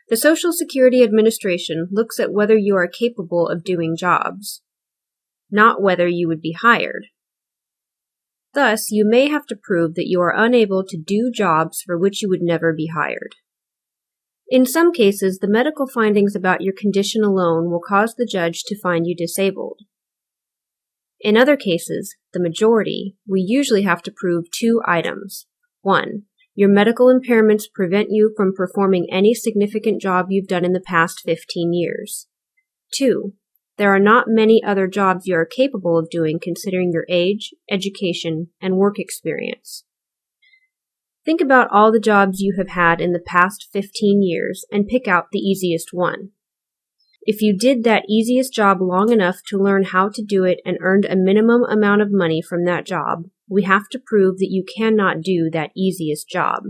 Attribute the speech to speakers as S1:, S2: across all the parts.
S1: The Social Security Administration looks at whether you are capable of doing jobs, not whether you would be hired. Thus, you may have to prove that you are unable to do jobs for which you would never be hired. In some cases, the medical findings about your condition alone will cause the judge to find you disabled. In other cases, the majority, we usually have to prove two items. 1. Your medical impairments prevent you from performing any significant job you've done in the past 15 years. 2. There are not many other jobs you are capable of doing considering your age, education, and work experience. Think about all the jobs you have had in the past 15 years and pick out the easiest one. If you did that easiest job long enough to learn how to do it and earned a minimum amount of money from that job, we have to prove that you cannot do that easiest job,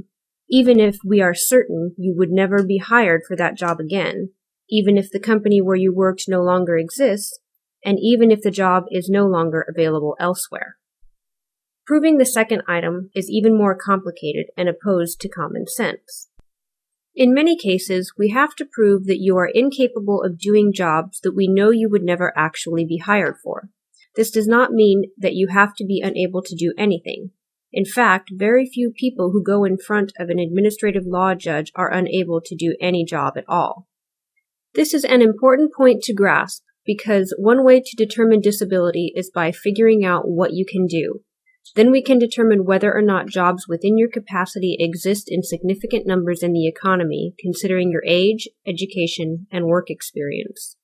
S1: even if we are certain you would never be hired for that job again, even if the company where you worked no longer exists, and even if the job is no longer available elsewhere. Proving the second item is even more complicated and opposed to common sense. In many cases, we have to prove that you are incapable of doing jobs that we know you would never actually be hired for. This does not mean that you have to be unable to do anything. In fact, very few people who go in front of an administrative law judge are unable to do any job at all. This is an important point to grasp because one way to determine disability is by figuring out what you can do. Then we can determine whether or not jobs within your capacity exist in significant numbers in the economy, considering your age, education, and work experience.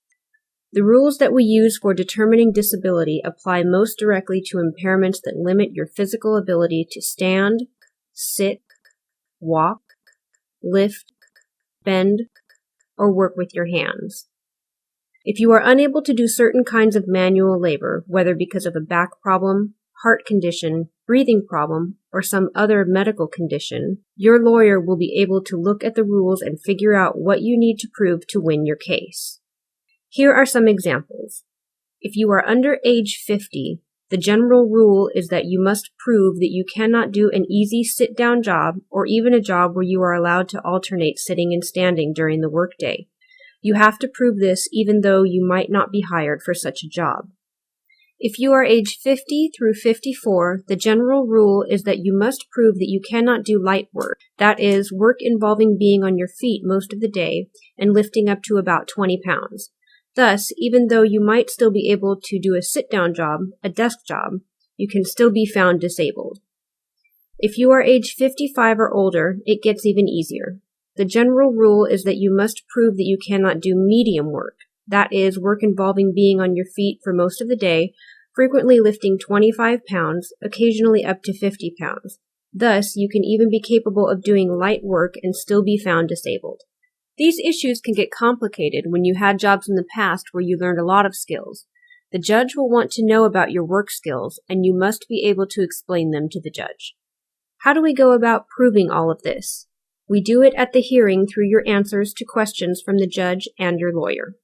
S1: The rules that we use for determining disability apply most directly to impairments that limit your physical ability to stand, sit, walk, lift, bend, or work with your hands. If you are unable to do certain kinds of manual labor, whether because of a back problem, heart condition, breathing problem, or some other medical condition, your lawyer will be able to look at the rules and figure out what you need to prove to win your case. Here are some examples. If you are under age 50, the general rule is that you must prove that you cannot do an easy sit-down job or even a job where you are allowed to alternate sitting and standing during the workday. You have to prove this even though you might not be hired for such a job. If you are age 50 through 54, the general rule is that you must prove that you cannot do light work, that is, work involving being on your feet most of the day and lifting up to about 20 pounds. Thus, even though you might still be able to do a sit-down job, a desk job, you can still be found disabled. If you are age 55 or older, it gets even easier. The general rule is that you must prove that you cannot do medium work, that is, work involving being on your feet for most of the day, frequently lifting 25 pounds, occasionally up to 50 pounds. Thus, you can even be capable of doing light work and still be found disabled. These issues can get complicated when you had jobs in the past where you learned a lot of skills. The judge will want to know about your work skills, and you must be able to explain them to the judge. How do we go about proving all of this? We do it at the hearing through your answers to questions from the judge and your lawyer.